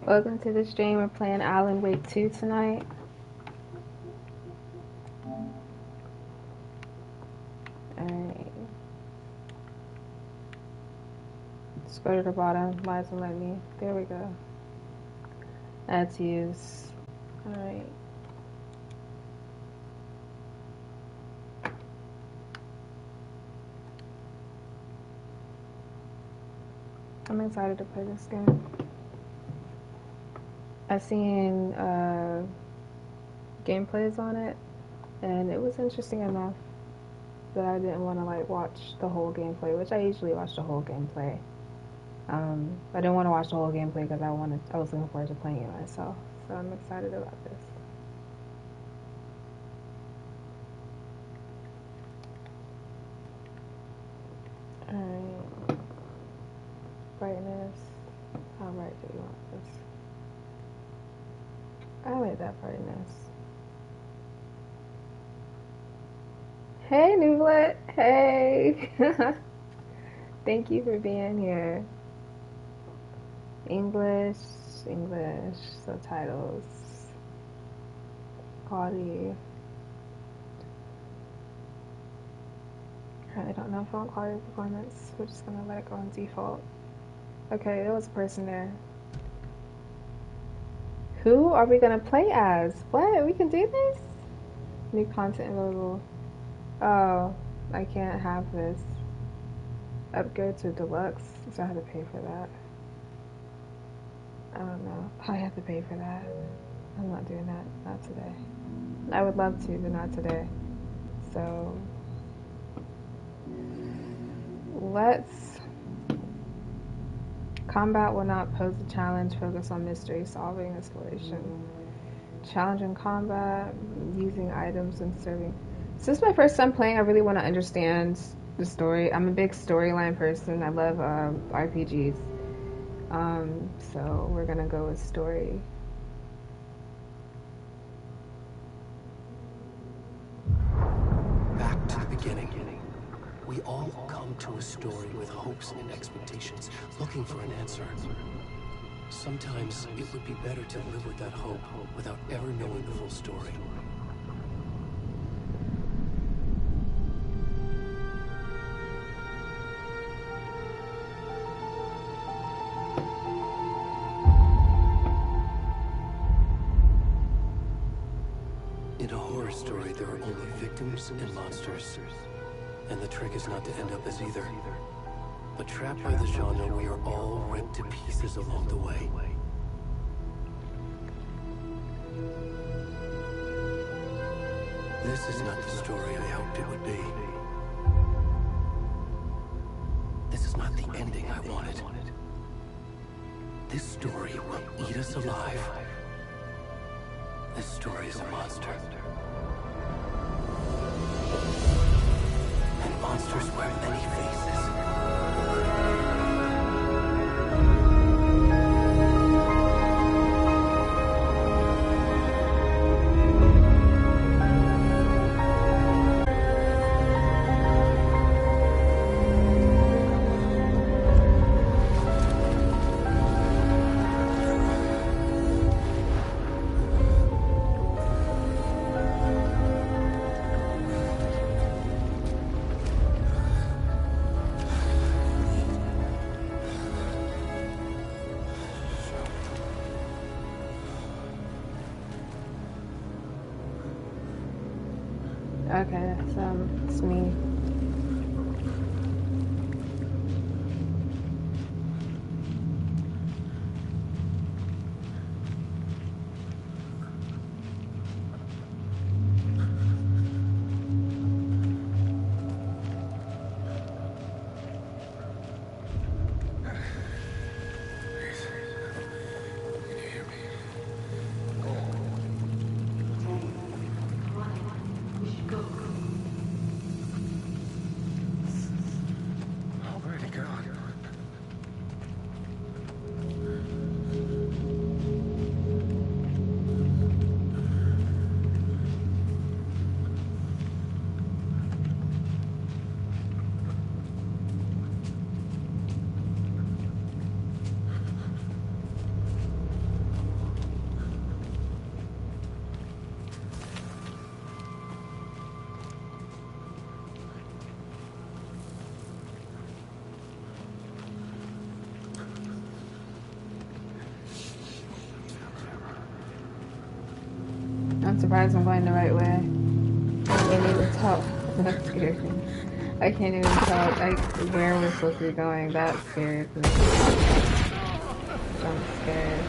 Welcome to the stream. We're playing Alan Wake 2 tonight. Alright. Let's go to the bottom. Why doesn't let me? There we go. Add to use. Alright. I'm excited to play this game. I've seen gameplays on it, and it was interesting enough that I didn't want to like watch the whole gameplay, which I usually watch the whole gameplay. I didn't want to watch the whole gameplay because I was looking forward to playing it myself. So I'm excited about this. Alright. Brightness. How bright do we want this? I like that brightness. Hey, Newlet. Hey. Thank you for being here. English, subtitles, quality. I don't know if I want quality performance. We're just gonna let it go on default. Okay, there was a person there. Who are we gonna play as? What? We can do this? New content available. Oh, I can't have this. Upgrade to deluxe, so I have to pay for that. I don't know. I have to pay for that. I'm not doing that. Not today. I would love to, but not today. So let's. Combat will not pose a challenge. Focus on mystery solving, exploration. Challenge in combat, using items and serving. Since my first time playing, I really want to understand the story. I'm a big storyline person. I love RPGs. So we're gonna go with story. Back to the beginning. We all come to a story with hopes and expectations, looking for an answer. Sometimes it would be better to live with that hope without ever knowing the full story. In a horror story, there are only victims and monsters. And the trick is not to end up as either. But trapped by the genre, we are all ripped to pieces along the way. This is not the story I hoped it would be. This is not the ending I wanted. This story will eat us alive. This story is a monster. And monsters wear many faces. Okay, so it's me. surprised I'm going the right way. I can't even tell. That scared me. I can't even tell like where we're supposed to be going. That scared me. I'm scared.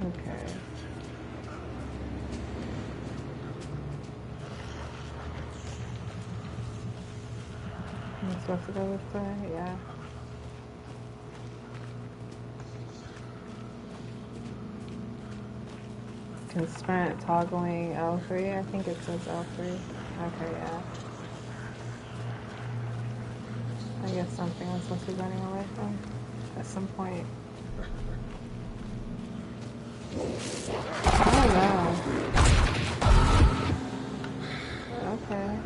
Okay. Am I supposed to go this way? Yeah. Can sprint toggling L3. I think it says L3. Okay, yeah. I guess something I'm supposed to be running away from at some point. Oh no. Okay.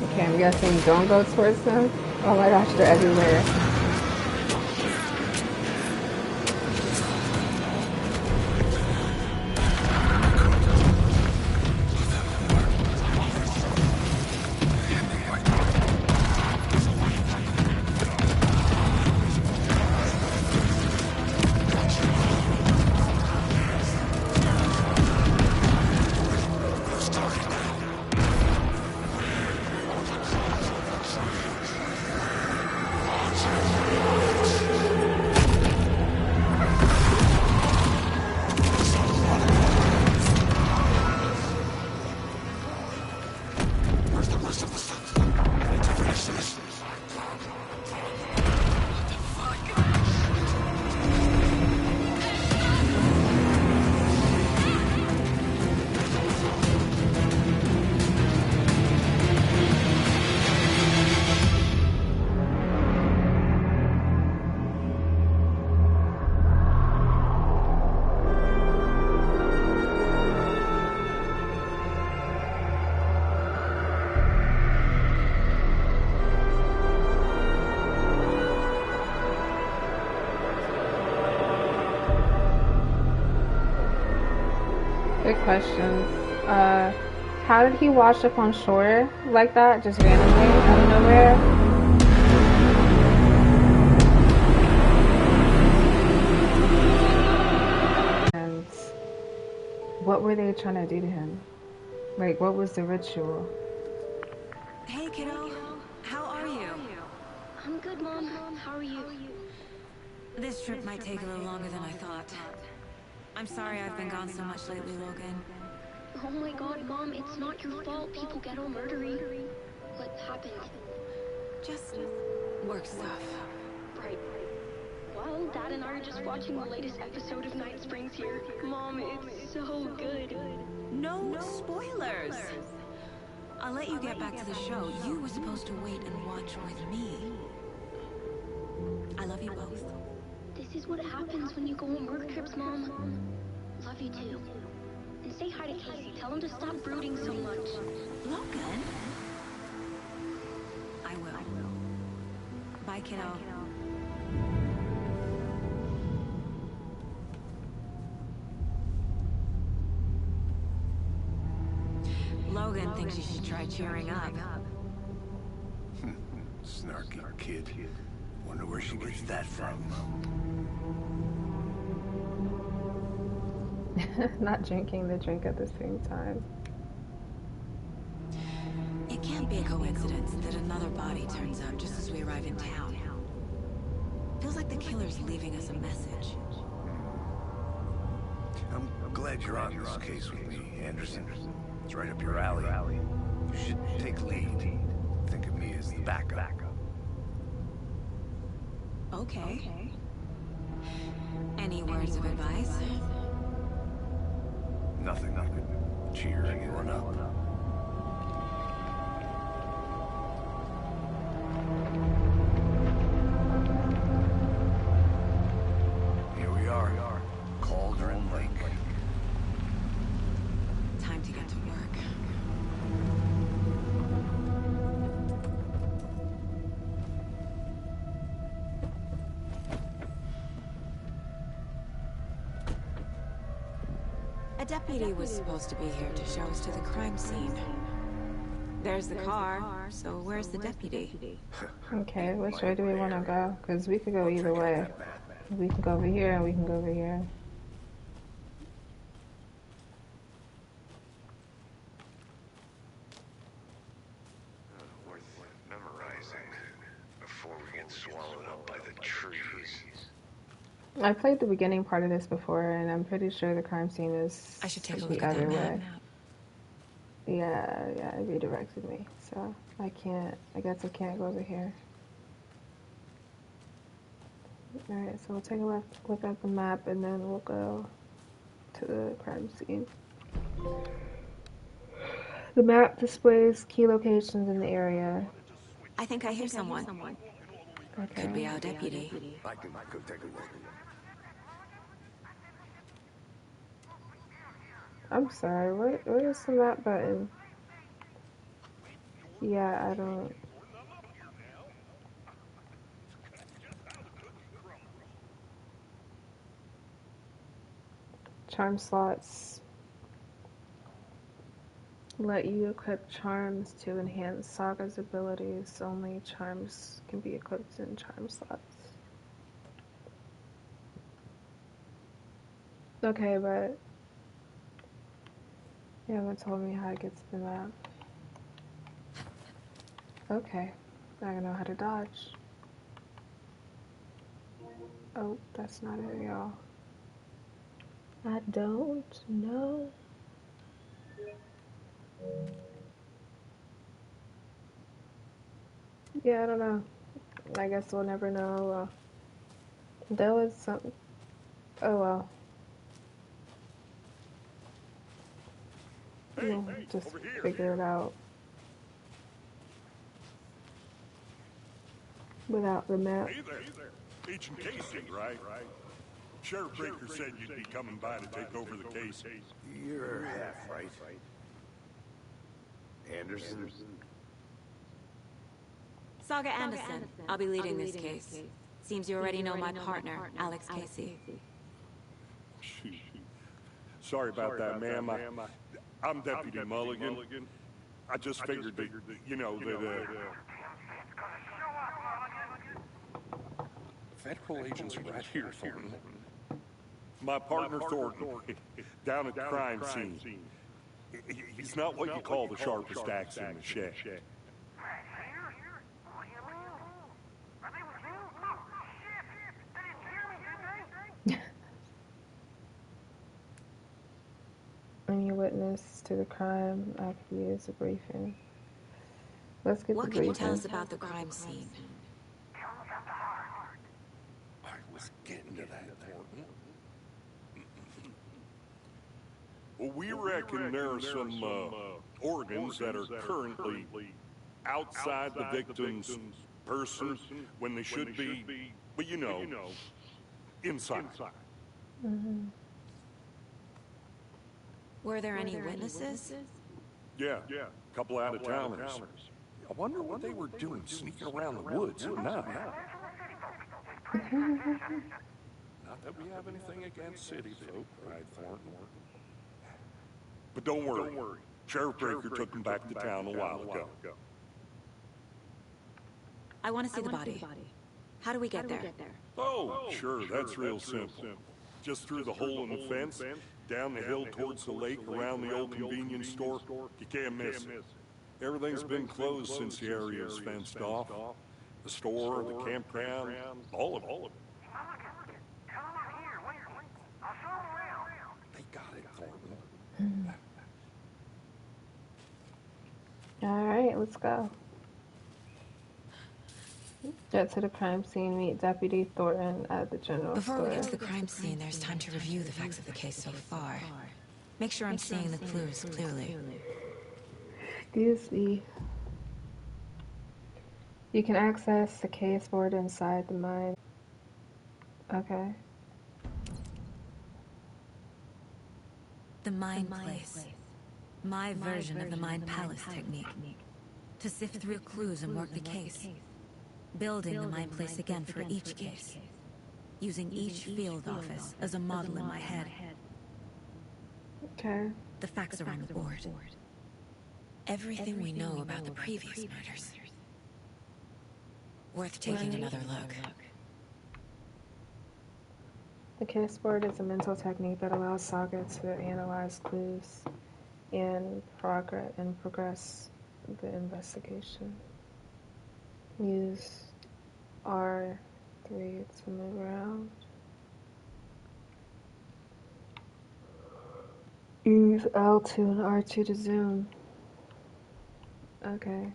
Okay, I'm guessing don't go towards them. Oh my gosh, they're everywhere. Good questions. How did he wash up on shore like that, just randomly out of nowhere? And what were they trying to do to him? Like, what was the ritual? Hey, kiddo. How are you? I'm good, Mom. How are you? This trip might take a little longer than I thought. I'm sorry I've been gone so much lately, Logan. Oh my god, Mom, it's not your fault people get all murdery. What happened? Just work stuff. Right. Well, Dad and I are just watching the latest episode of Night Springs here. Mom, it's so good. No spoilers! I'll let you get back to the show. You were supposed to wait and watch with me. I love you both. This is what happens when you go on work trips, Mom. Love you too. And say hi to Casey. Tell him to stop brooding so much. Logan? I will. Bye, kiddo. Logan thinks you should try cheering up. Snarky kid. Wonder where she gets that from. Not drinking the drink at the same time. It can't be a coincidence that another body turns up just as we arrive in town. Feels like the killer's leaving us a message. I'm glad you're on this case with me, Anderson. It's right up your alley. You should take lead. Think of me as the backup. Okay. Any words of advice? Nothing could cheer anyone up. Here we deputy was supposed to be here to show us to the crime scene. There's the car, so where's the deputy? Okay, which way do we want to go? Because we could go either way. We can go over here and we can go over here. Worth memorizing before we get swallowed up by the trees. I played the beginning part of this before, and I'm pretty sure the crime scene is I should take a the look at other that way. map. Yeah, it redirected me, so I guess I can't go over here. Alright, so we'll take a look at the map and then we'll go to the crime scene. The map displays key locations in the area. I think I hear someone. Okay. Could be our deputy. I can go take a look. I'm sorry, what is the map button? Yeah, I don't... Charm slots let you equip charms to enhance Saga's abilities. Only charms can be equipped in charm slots. Okay, but you haven't told me how to get to the map. Okay, I know how to dodge. Oh, that's not it, y'all. I don't know. Yeah, I don't know. I guess we'll never know. There was some... Oh, well. We'll just figure it out. Without the map. Hey there. Agent Casey, right? Sheriff Baker said you'd be coming by to take over the case. You're half right. Anderson? Saga Anderson. I'll be leading this case. Seems you already know my partner, Alex Casey. Shoot. Sorry about that, ma'am. I'm Deputy Mulligan. I just figured that, that, Federal agents are right here, Thornton. my partner Thornton, down at the crime scene. He's not what you call the sharpest axe in the shed. And you witness to the crime after you use a briefing. Let's get the What can you briefing. tell us about the crime scene? I was getting to that, Thornton. Well, we reckon there are some organs that are currently outside the victim's person when they should be, but inside. Mm-hmm. Were there any witnesses? Yeah, a couple out-of-towners. I wonder what they were doing sneaking around the woods at night. Not that we have anything against city folk, cried Thornton. But don't worry. Sheriff Baker took them back to town a while ago. I want to see the body. How do we get there? Oh, sure, that's real simple. Just through the hole in the fence, down the hill towards the lake, around the old convenience store. You can't miss it. Everything's been closed since the area is fenced off. The store, the campground, all of it. They got it, Thornton. Alright, let's go. Get to the crime scene, meet Deputy Thornton at the general Before store. we get to the crime scene, there's time to review the facts of the case so far. Make sure I'm seeing the clues clearly. Excuse me. You can access the case board inside the mine. Okay. The Mind Place. My version of the Mind Palace technique. To sift through clues and work the case. Building the Mind Place again for each case. Using each field office as a model in my head. Okay. The facts are on the board. Everything we know about the previous murders. Worth taking another look. The case board is a mental technique that allows Saga to analyze clues and progress the investigation. Use R3 to move around. Use L2 and R2 to zoom. Okay.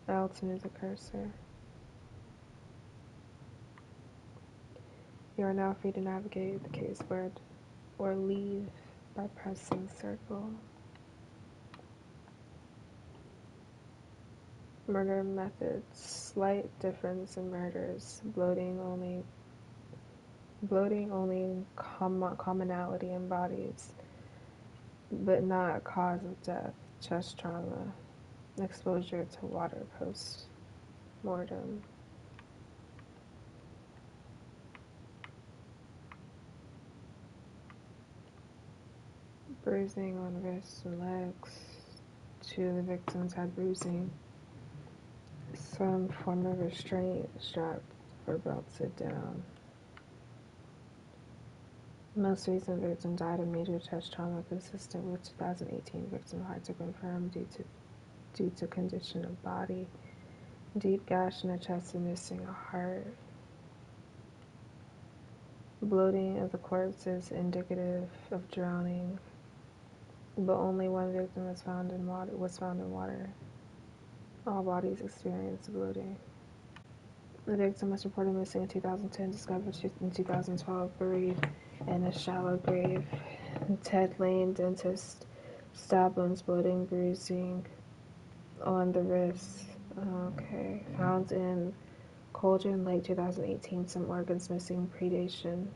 L to move the cursor. You are now free to navigate the case board or leave by pressing circle. Murder methods. Slight difference in murders. Bloating only commonality in bodies, but not cause of death. Chest trauma. Exposure to water post-mortem. Bruising on wrists and legs. 2 of the victims had bruising. Some form of restraint strap or belted down. The most recent victim died of major chest trauma consistent with 2018 victim, hard to confirm due to condition of body. Deep gash in the chest and missing a heart. Bloating of the corpse is indicative of drowning, but only one victim was found in water. All bodies experienced bloating. The victim was reported missing in 2010, discovered in 2012, buried in a shallow grave. Ted Lane, dentist, stab wounds, bloating, bruising on the wrist. Okay. Found in Cauldron Lake, 2018, some organs missing, predation.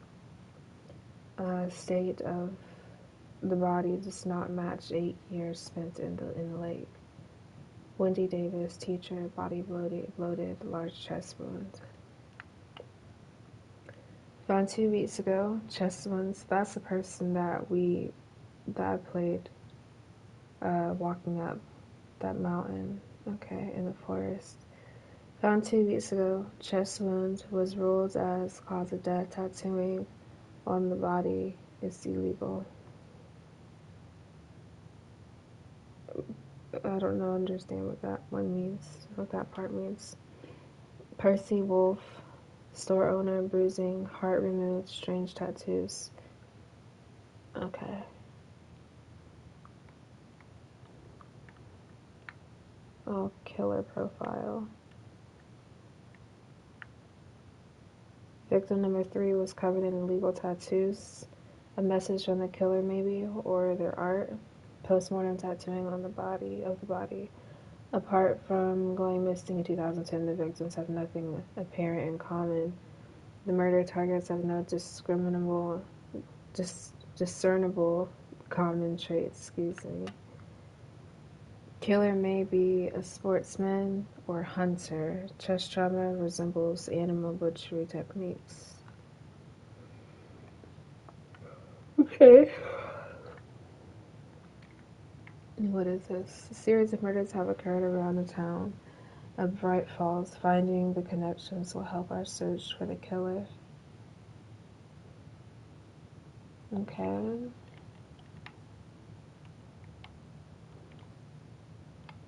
State of the body does not match 8 years spent in the lake. Wendy Davis, teacher, body bloated, large chest wound. Found 2 weeks ago, chest wounds. That's the person that I played walking up that mountain, okay, in the forest. Found 2 weeks ago, chest wound, was ruled as cause of death. Tattooing on the body is illegal. I don't understand what that part means. Percy Wolf, store owner, bruising, heart removed, strange tattoos. Okay. Oh, killer profile. Victim number 3 was covered in illegal tattoos. A message from the killer, maybe, or their art. Postmortem tattooing on the body. Apart from going missing in 2010, the victims have nothing apparent in common. The murder targets have no discernible common traits. Killer may be a sportsman or hunter. Chest trauma resembles animal butchery techniques. Okay. What is this? A series of murders have occurred around the town of Bright Falls. Finding the connections will help our search for the killer. Okay.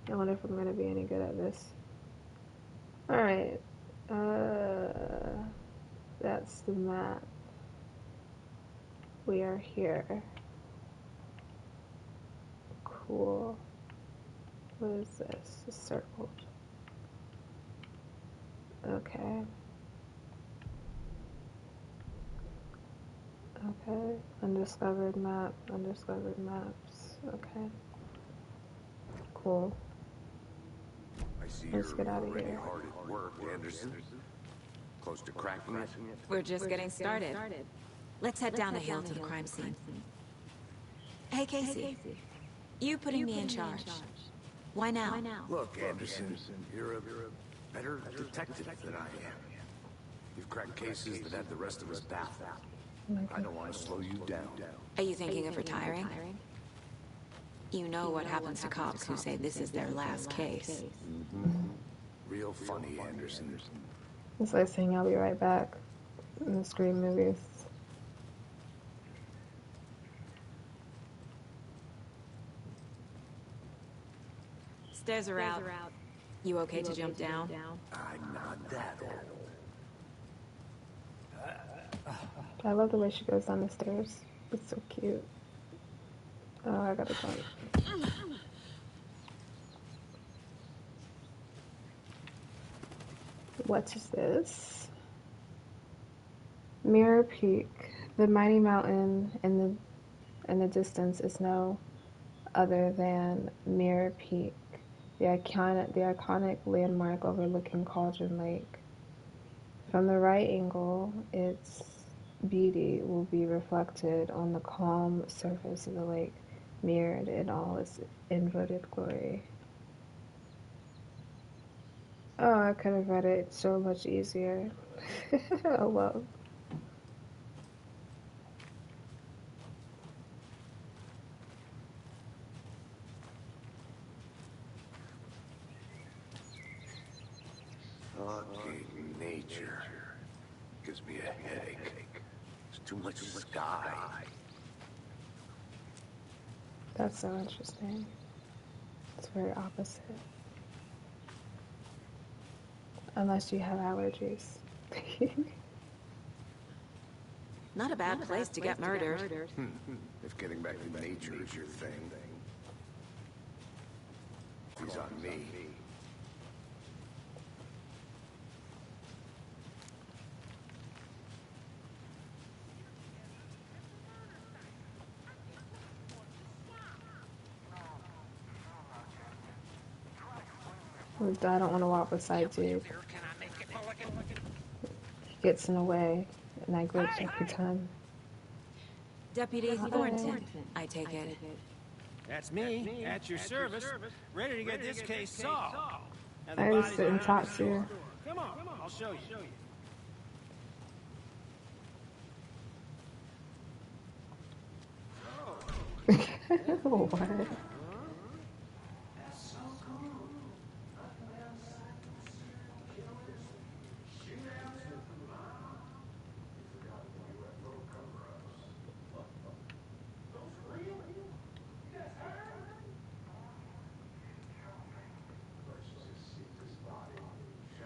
I wonder if I'm going to be any good at this. Alright. That's the map. We are here. Cool. What is this? It's circled. Okay. Okay. Undiscovered map. Undiscovered maps. Okay. Cool. I see Let's you're get out of already here. hard at work, Anderson. Close to cracking it? We're just getting started. Let's head down the hill to the crime scene. Hey, Casey. You putting me in charge. Why now? Look, Anderson, you're a better detective than I am. You've cracked cases that had the rest of us baffled. I don't want to slow you down. Are you thinking of retiring? You know what happens to cops who say this is their last case. Real funny, Anderson. It's like saying I'll be right back in the Scream movies. Stairs are out. You okay to jump down? I'm not that old. I love the way she goes down the stairs. It's so cute. Oh, I gotta go. What is this? Mirror Peak. The mighty mountain in the distance is no other than Mirror Peak, the iconic landmark overlooking Cauldron Lake. From the right angle, its beauty will be reflected on the calm surface of the lake, mirrored in all its inverted glory. Oh, I could have read it so much easier. Oh well. Fucking nature. Gives me a headache. There's too much sky. That's so interesting. It's very opposite. Unless you have allergies. Not a bad place to get murdered. If getting back to nature is your thing. He's on me. I don't want to walk beside dude. He gets in the way, and I glitch every time. Deputy Thornton, I take it. That's me, at your service, ready to get this case solved. I just sit and talk to you. Come on, I'll show you. What?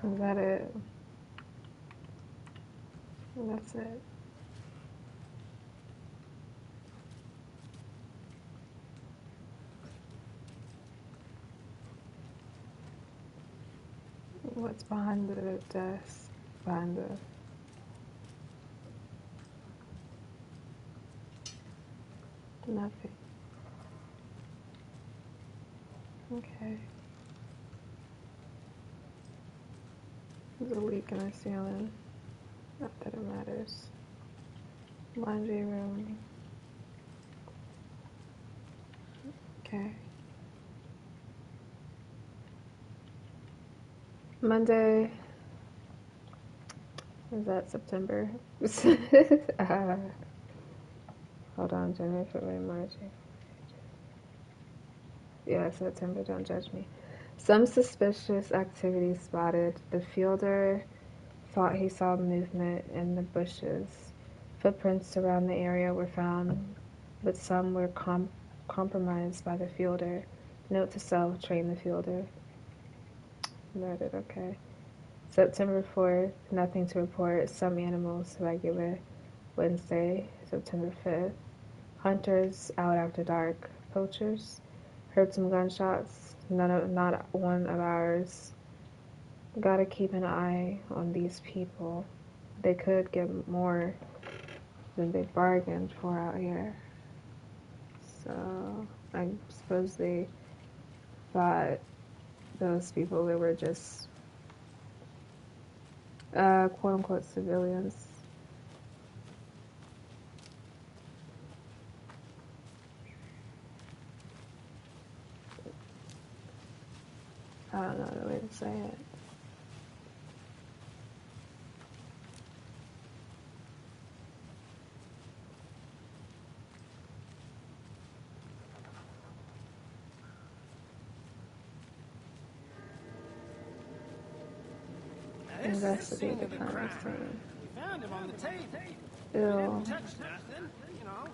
Is that it? That's it. What's behind the desk? Behind the... Nothing. Okay. There's a leak in the ceiling. Not that it matters. Laundry room. Okay. Monday. Is that September? Hold on, January, February, March. Yeah, September, don't judge me. Some suspicious activity spotted. The fielder thought he saw movement in the bushes. Footprints around the area were found, but some were compromised by the fielder. Note to self, train the fielder. Noted, okay. September 4th, nothing to report. Some animals regular. Wednesday, September 5th. Hunters out after dark. Poachers. Heard some gunshots. Not one of ours. Gotta keep an eye on these people. They could get more than they bargained for out here. So, I suppose they thought those people, they were just quote-unquote civilians. I don't know the way to say it. investigate the crime scene. We found him on the table. We Ew. didn't touch nothing. You know,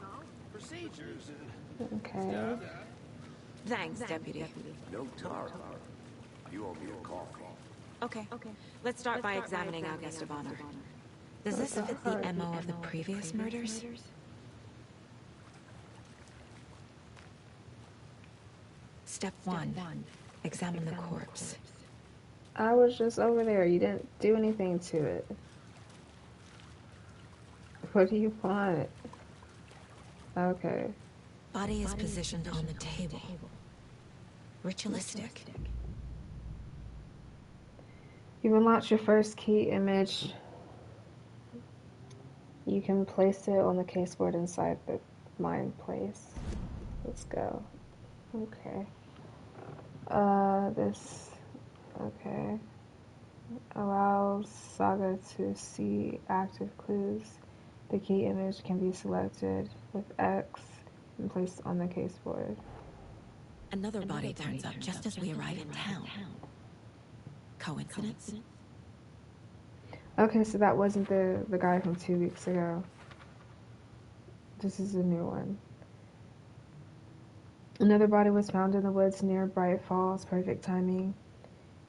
procedures and Okay. stuff. Thanks, Deputy. No, Tara. You owe me a coffee. Okay. Let's start by examining our guest of honor. Does this fit the MO of the previous murders? Step 1. Examine the corpse. I was just over there. You didn't do anything to it. What do you want? Okay. Body is positioned on the table. Ritualistic. You unlocked your first key image. You can place it on the caseboard inside the mind place. Let's go. Okay. Okay. Allows Saga to see active clues. The key image can be selected with X and placed on the caseboard. Another body turns up just as we arrive in town. Coincidence? Okay, so that wasn't the guy from 2 weeks ago. This is a new one. Another body was found in the woods near Bright Falls. Perfect timing.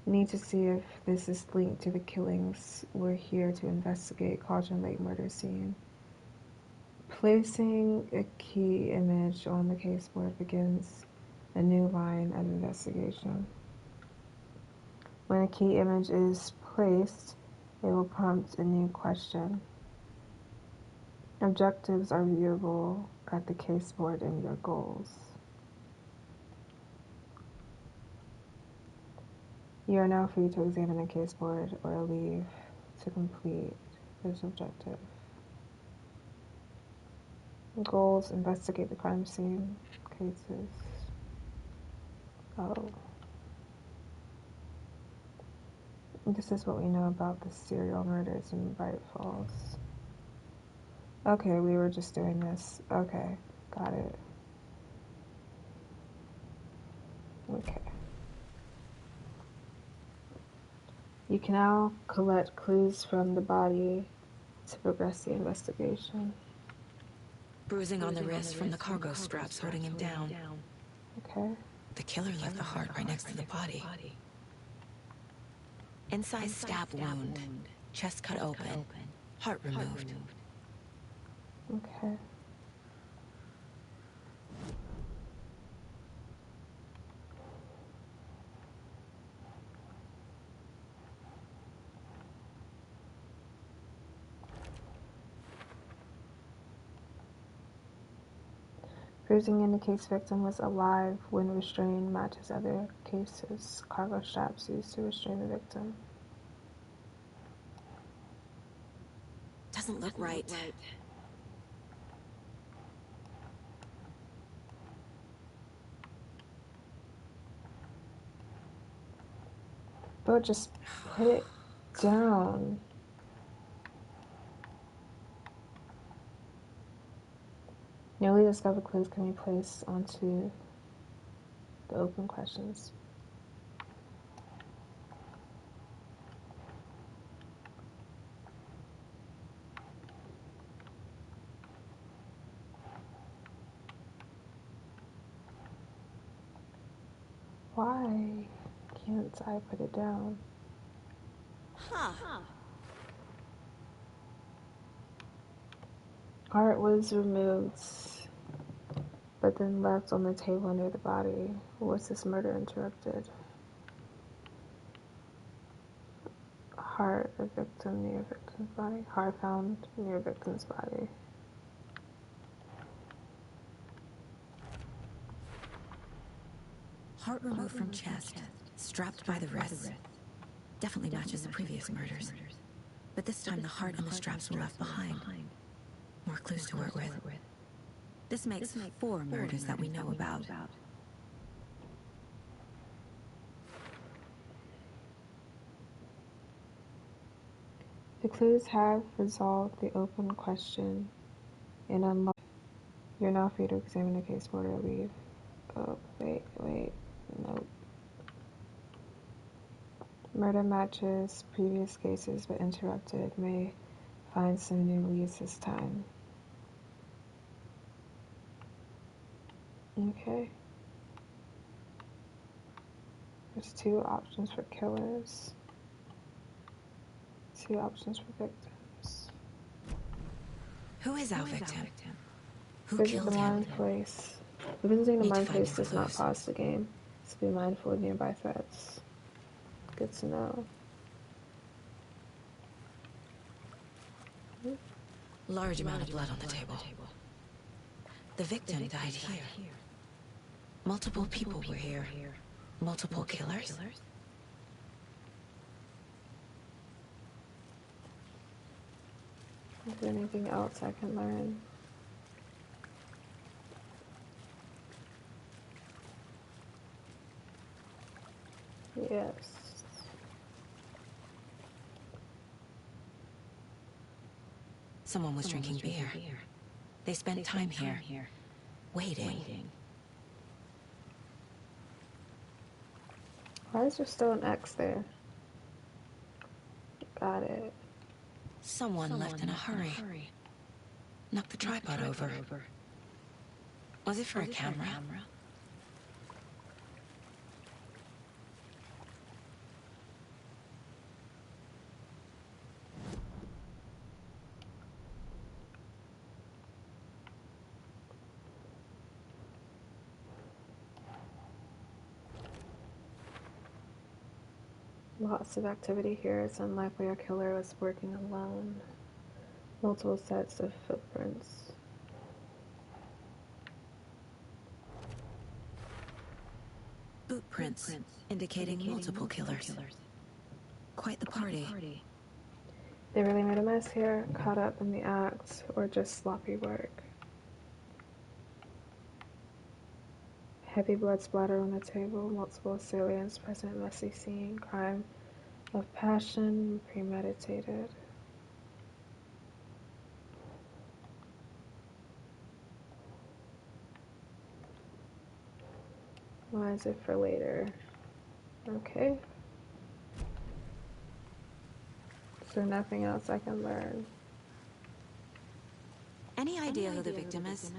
Need to see if this is linked to the killings. We're here to investigate Cauldron Lake murder scene. Placing a key image on the caseboard begins a new line of investigation. When a key image is placed, it will prompt a new question. Objectives are viewable at the caseboard in your goals. You are now free to examine the caseboard or leave to complete this objective. Goals: investigate the crime scene cases. Oh. This is what we know about the serial murders in Bright Falls. Okay, we were just doing this. Okay, got it. Okay. You can now collect clues from the body to progress the investigation. Bruising on the wrist from the cargo straps holding him down. Okay. The killer left the heart right next to the body. Inside stab wound. Chest cut open. Heart removed. Okay. Bruising indicates victim was alive when restrained, matches other cases. Cargo straps used to restrain the victim. Doesn't look right. Bro, just put it down. Newly discovered clues can be placed onto the open questions. Why can't I put it down? Heart was removed, but then left on the table near the body. Was this murder interrupted? Heart of victim near victim's body. Heart found near victim's body. Heart removed from chest, strapped by the wrist. Definitely matches the previous murders. But this time the heart and the straps were left behind. More clues to work with. This makes 4 murders that we know about. The clues have resolved the open question and unlocked. You're now free to examine the caseboard or leave. Oh, wait. Nope. Murder matches previous cases but interrupted. May find some new leads this time. Okay. There's 2 options for killers. 2 options for victims. Who is our victim? Who Visit killed the him? Mind Place. Visiting the Need to Mind find Place more does not clues. pause the game. So be mindful of nearby threats. Good to know. Large amount of blood on the table. The victim died here. Multiple people were here. Multiple killers? Is there anything else I can learn? Yes. Someone was drinking beer. They spent time here, waiting. Why is there still an X there? Got it. Someone left in a hurry. Knocked the tripod over. Was it for a camera? Lots of activity here. It's unlikely our killer was working alone. Multiple sets of footprints. Boot prints, indicating multiple killers. Quite the party. They really made a mess here, caught up in the act, or just sloppy work. Heavy blood splatter on the table, multiple assailants present, messy scene, crime of passion, premeditated. Why is it for later? Okay. Is there nothing else I can learn? Any idea who the victim is?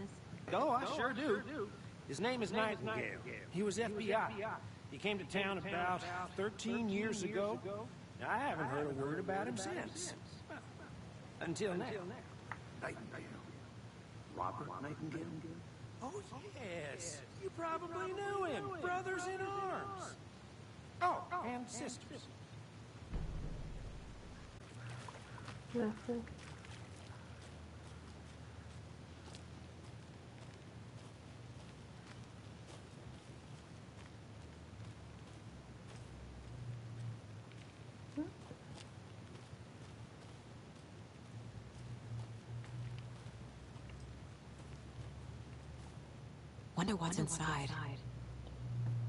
Oh, I sure do. His name is Nightingale. He was FBI. He came to town about 13 years ago. I haven't heard a word about him since. Until now. Nightingale. Robert Nightingale? Oh, yes. You probably knew him. Brothers in arms. Oh, and sisters. Nothing. Wonder what's inside.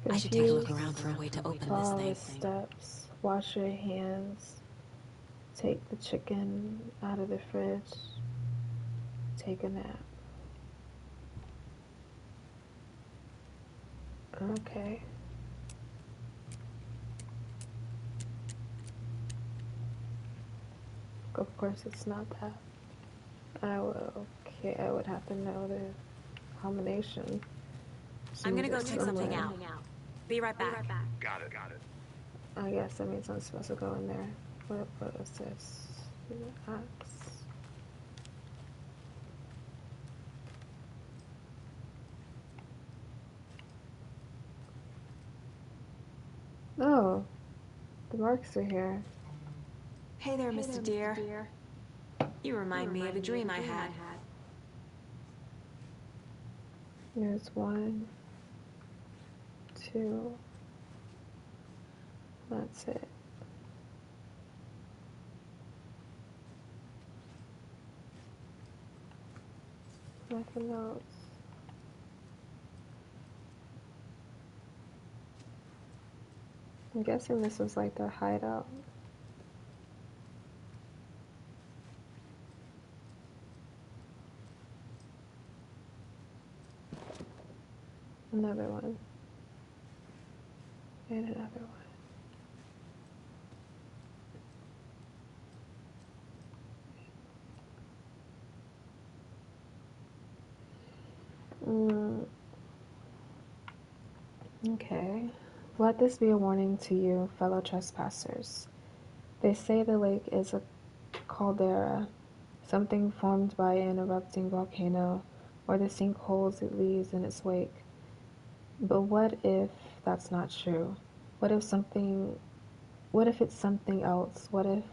I should take a look around for a way to open this Follow thing. the steps. Wash your hands. Take the chicken out of the fridge. Take a nap. Okay. Of course it's not that. I would have to know the combination. I'm gonna go Somewhere. check something out. Be right back. Got it. I guess that means I'm supposed to go in there. What is this? Axe. Oh, the marks are here. Hey there, Mr. Deer. You remind me of a dream I had. There's 1, 2. That's it. Nothing else. I'm guessing this was like their hideout. Another one. And another one. Okay. Let this be a warning to you, fellow trespassers. They say the lake is a caldera, something formed by an erupting volcano, or the sinkholes it leaves in its wake. But what if that's not true? What if it's something else? What if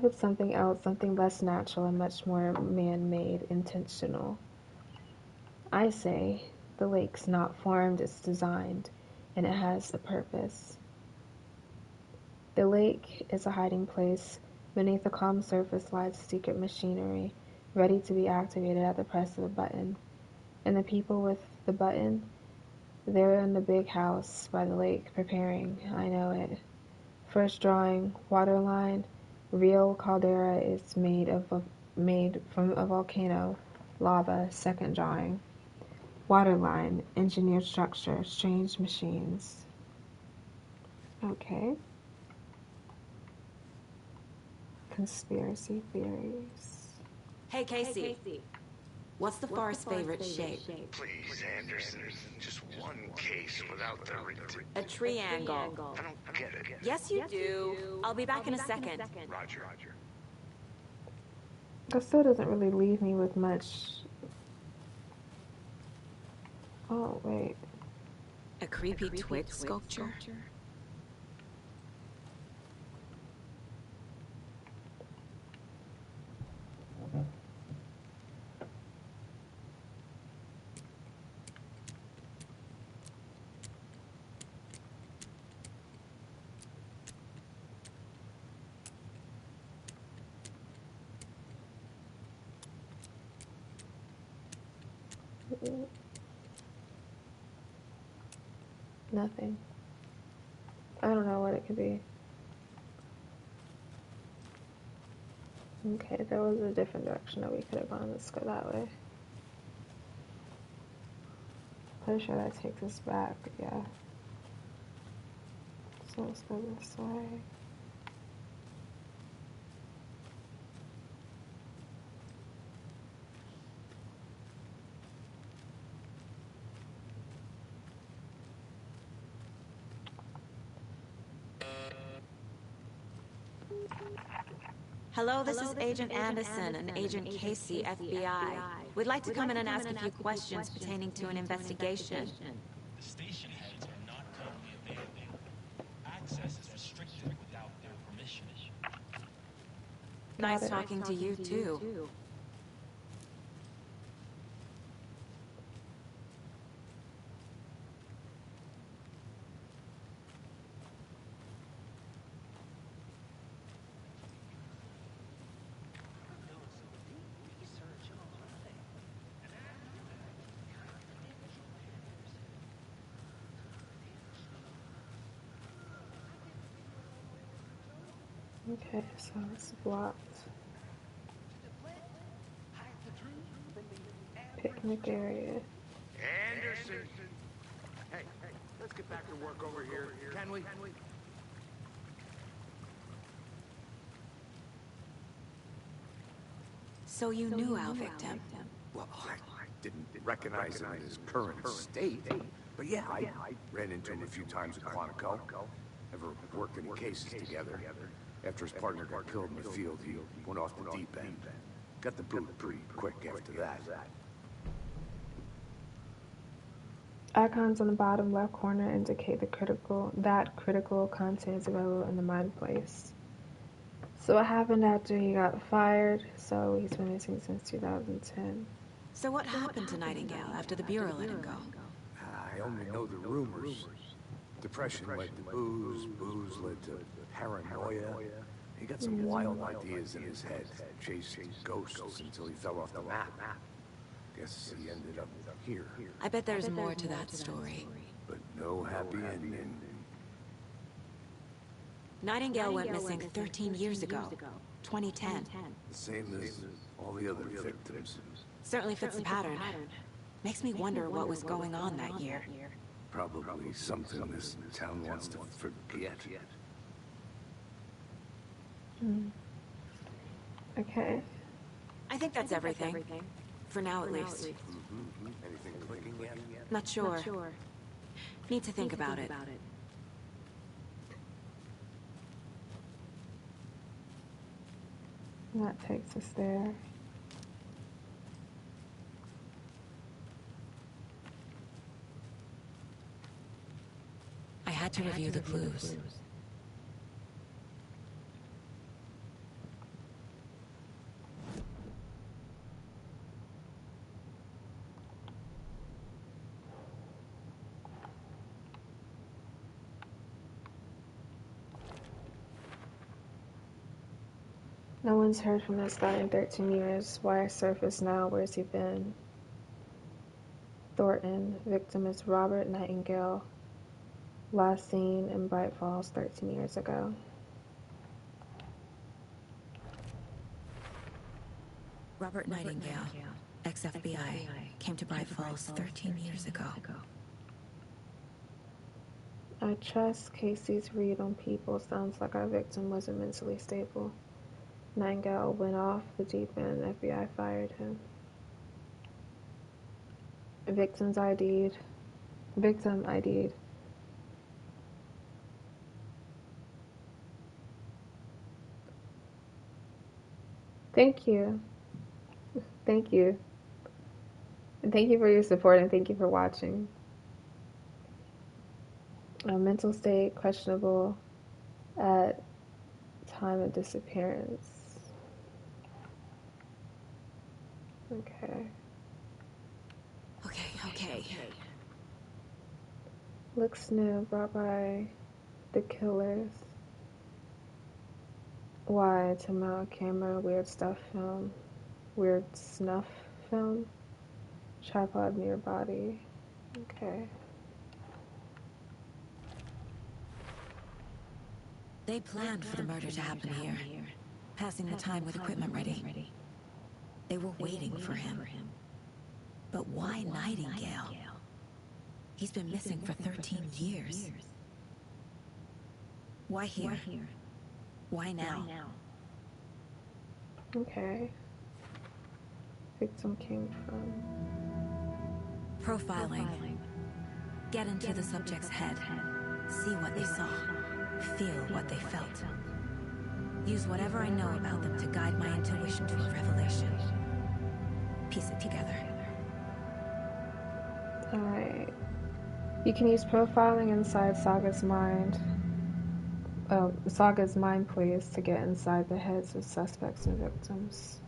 it's something else, something less natural and much more man-made, intentional? I say, the lake's not formed, it's designed, and it has a purpose. The lake is a hiding place. Beneath the calm surface lies secret machinery, ready to be activated at the press of a button. And the people with the button, they're in the big house by the lake, preparing. I know it. First drawing, waterline. Real caldera is made from a volcano, lava. Second drawing. Waterline, engineered structure, strange machines. Okay. Conspiracy theories. Hey, Casey. What's the forest's favorite shape? Please, Anderson. Just one case without the... A triangle. I don't get it. Yes, you do. I'll be back in a second. Roger. That still doesn't really leave me with much. Oh, wait. A creepy twig sculpture? Nothing. I don't know what it could be. Okay, there was a different direction that we could have gone. Let's go that way. Pretty sure that takes us back, yeah. So let's go this way. Hello, this is Agent Anderson and Agent Casey, FBI. We'd like to come in and ask a few questions pertaining to an investigation. The station heads are not currently available. Access is restricted without their permission. Nice talking to you, too. Okay, so it's blocked. Picnic area. Anderson! Hey, let's get back to work over here, can we? So you knew our victim? Well, I didn't recognize him in his current state. But yeah, I ran into him a few times at Quantico. Ever worked any cases together. After his partner got killed in the field, he went off the deep end. Got the boot pretty quick after that. Icons on the bottom left corner indicate that critical content is available in the mind place. So what happened after he got fired? So he's been missing since 2010. So what happened to Nightingale after the Bureau let him go? I only know the rumors. Depression led to booze, booze led to paranoia. He got some wild ideas in his head, chasing ghosts until he fell off the map. Guess he ended up here. I bet there's more to that story. But no happy ending. Nightingale went missing 13 years ago, 2010. The same as all the other victims. Certainly fits the pattern. Makes me wonder what was going on that year. Probably something this town wants to forget. Okay. I think that's everything. For now, at least. Anything clicking yet? Not sure. Need to think about it. That takes us there. I had to review the clues. No one's heard from this guy in 13 years. Why surface now? Where's he been? Thornton. Victim is Robert Nightingale. Last seen in Bright Falls 13 years ago. Robert Nightingale, ex-FBI, came to Bright Falls 13 years ago. I trust Casey's read on people. Sounds like our victim wasn't mentally stable. Nightingale went off the deep end. FBI fired him. Victim ID'd. Thank you. Thank you. And thank you for your support and thank you for watching. Mental state questionable at time of disappearance. Okay. Okay. Looks new, brought by the killers. Why to mount a camera, weird stuff film, weird snuff film, tripod near body. Okay. They planned for the murder to happen here, passing the time with equipment ready. They were waiting for him. But why Nightingale? He's been missing for 13 years. Why here? Why now? Okay. Victim came from. Profiling. Get into the subject's head. See what they saw. Feel what they felt. Use whatever I know about them to guide my intuition to a revelation. Piece it together. Alright. You can use profiling inside Saga's mind. Saga's mind plays to get inside the heads of suspects and victims.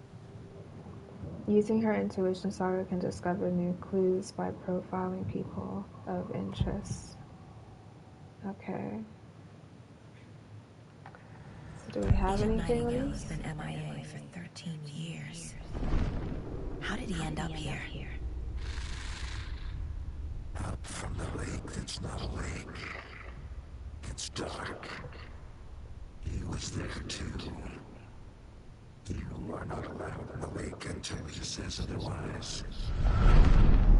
Using her intuition, Saga can discover new clues by profiling people of interest. Okay. So do we have Agent anything Nightingale on has this? been MIA for 13 years. How did he end up here? Up from the lake that's not a lake. It's dark. He was there too. You are not allowed in the lake until he says otherwise.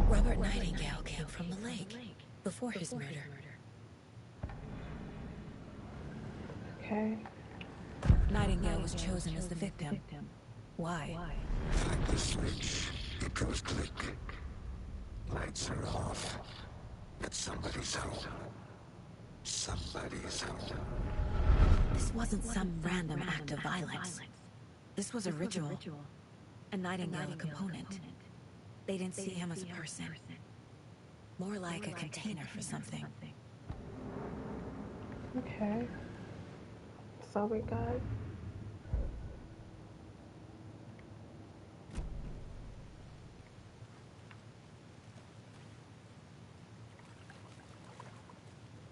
Robert Nightingale came from the lake before his murder. Okay. Nightingale was chosen as the victim. Why? Find the switch. It goes click. Lights are off. At somebody's home. Somebody's home. This wasn't some random act of violence. This was a ritual. A Nightingale a component. They didn't see him as a person. More like a container for something. Okay. That's all we got.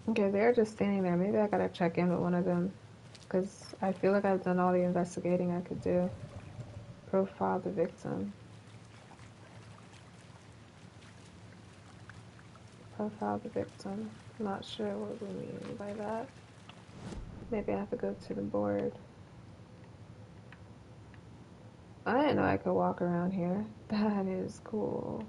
Okay, they're just standing there. Maybe I gotta check in with one of them. Because I feel like I've done all the investigating I could do. Profile the victim. Profile the victim. Not sure what we mean by that. Maybe I have to go to the board. I didn't know I could walk around here. That is cool.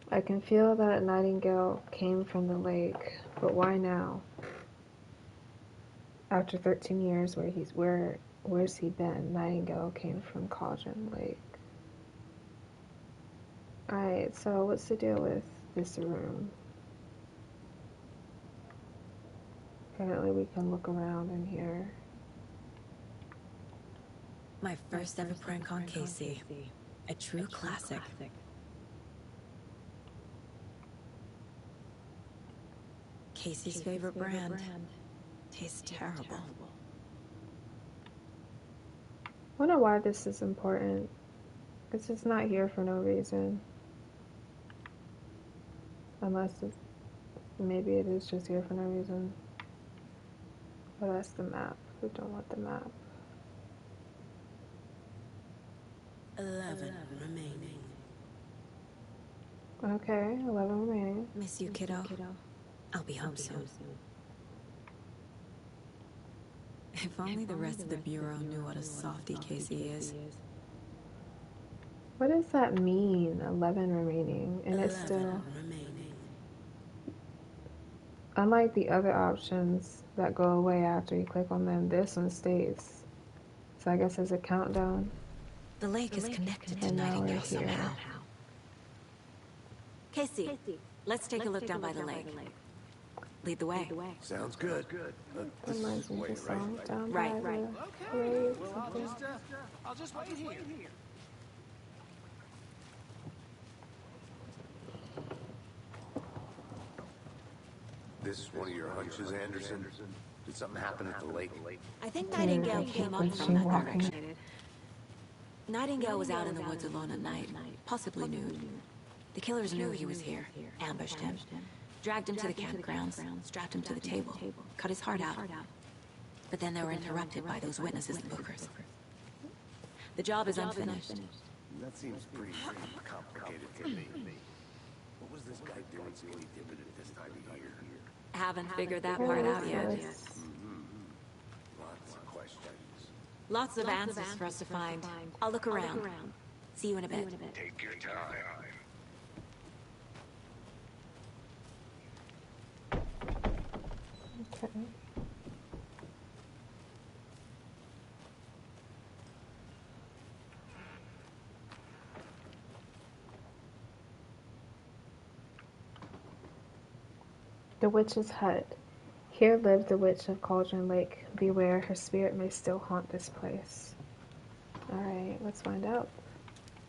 I can feel that Nightingale came from the lake. But why now? After 13 years, where's he been? Nightingale came from Cauldron Lake. Alright, so what's the deal with this room? Apparently we can look around in here. My first ever prank on Casey. A true classic. Casey's favorite brand. Tastes terrible. Wonder why this is important. It's just not here for no reason. Unless maybe it is just here for no reason. But that's the map. We don't want the map. 11 remaining. Okay, 11 remaining. Miss you, kiddo. I'll be home soon. If only the rest of the Bureau knew what a softie Casey is. What does that mean? 11 remaining. And it's still... Unlike the other options that go away after you click on them, this one stays. So I guess there's a countdown. The lake is connected to And now we're Nightingale here. somehow. Casey, let's take a look down by the lake. Lead the way. Sounds good. This Reminds is the me of way, the song right? down Right, by right. the lake, Well, something. I'll just wait here. This is one of your hunches, Anderson? Did something happen at the lake? I think Nightingale came up Was from she that walking? direction. Nightingale was out in the woods alone at night, possibly nude. The killers knew he was here, ambushed him, dragged him to the campgrounds, strapped him to the table, cut his heart out. But then they were interrupted by those witnesses, the Bookers. The job is unfinished. That seems pretty complicated to me. What was this guy doing so he did it at this time of year? Haven't figured that part out yet. Lots of questions. Lots of answers for us to find. I'll look around. See you in a bit. Take your time. Okay. The Witch's Hut. Here lived the Witch of Cauldron Lake. Beware, her spirit may still haunt this place. Alright, let's find out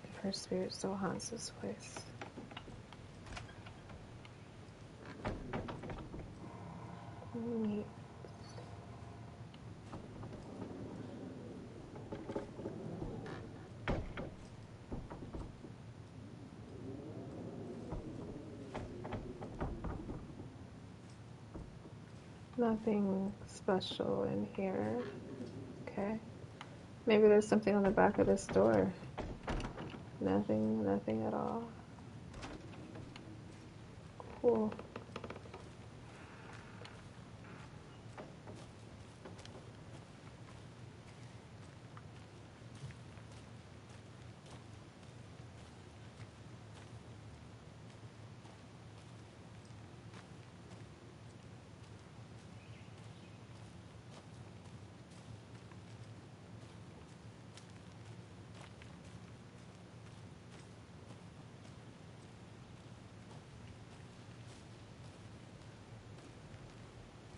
if her spirit still haunts this place. Neat. Nothing special in here. Okay. Maybe there's something on the back of this door. Nothing at all. Cool.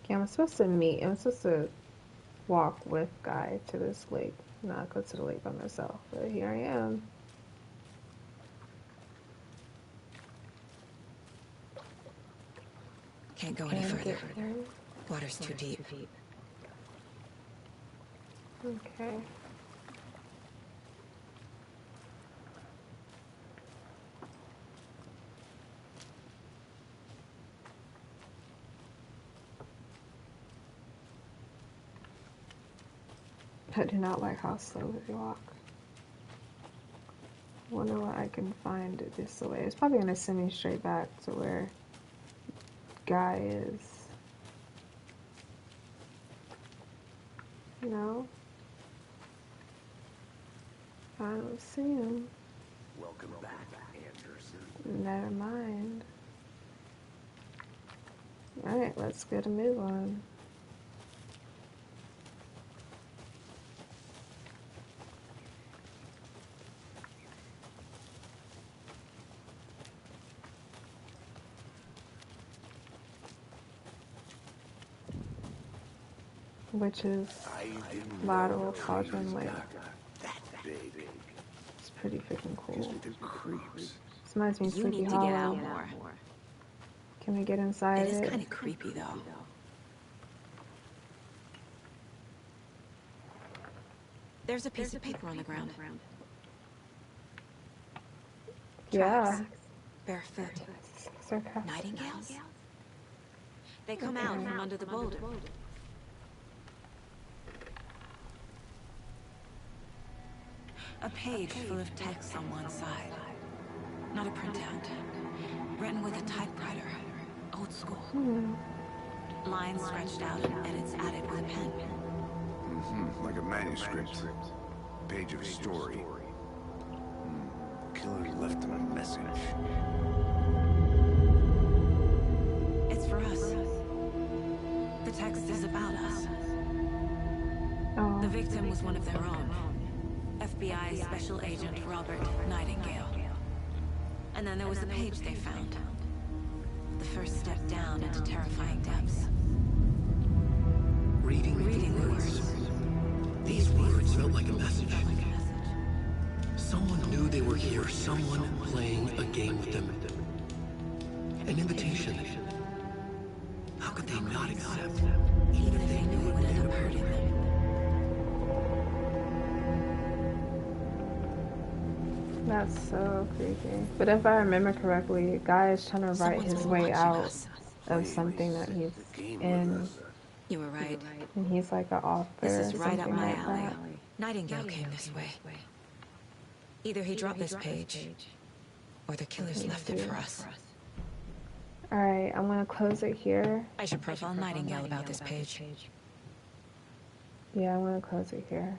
Okay, I'm supposed to walk with Guy to this lake, not go to the lake by myself, but here I am. Can't go any Can't further. get there. Water's too deep. Okay. I do not like how slow we walk. Wonder what I can find this way. It's probably gonna send me straight back to where Guy is. No. I don't see him. Welcome back, Anderson. Never mind. Alright, let's get a move on. Which is Lateral Cauldron Lake. That big. It's pretty freaking cool. Gives me the creeps. This reminds me of You Sleepy need to Hollow. get out more. Can we get inside It is it? kind of creepy, though. There's a piece of paper on the ground. Yeah. Tracks. Barefoot. Sarcastic. Nightingales? They come out from under the boulder. A page full of text on one side. Not a printout. Written with a typewriter. Old school. Lines scratched out and edits added with a pen. Like a manuscript. Page of a story. Killer left him a message. It's for us. The text is about us. Oh. The victim was one of their own. FBI Special Agent Robert Nightingale. And then there was the page they found. The first step down into terrifying depths. Reading the words. These words felt like a message. Someone knew they were here. Someone playing a game with them. An invitation. How could they not accept? Even if they knew it would end up hurting them. That's so creepy. But if I remember correctly, a guy is trying to write his way out of something that he's in. You were right. And he's like an author. This is or right up something my like alley. that. Nightingale came this way. Either he dropped this page, or the killers left it for us. Alright, I'm gonna close it here. I should profile Nightingale about this page. Yeah, I'm gonna close it here.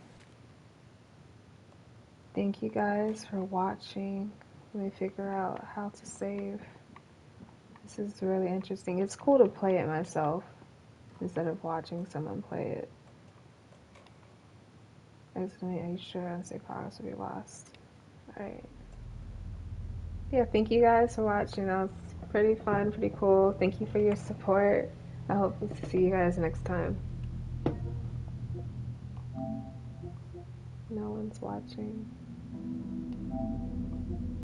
Thank you guys for watching. Let me figure out how to save. This is really interesting. It's cool to play it myself instead of watching someone play it. Excellent. Are you sure unsafe progress will be lost? Alright. Yeah, thank you guys for watching. That was pretty fun, pretty cool. Thank you for your support. I hope to see you guys next time. No one's watching.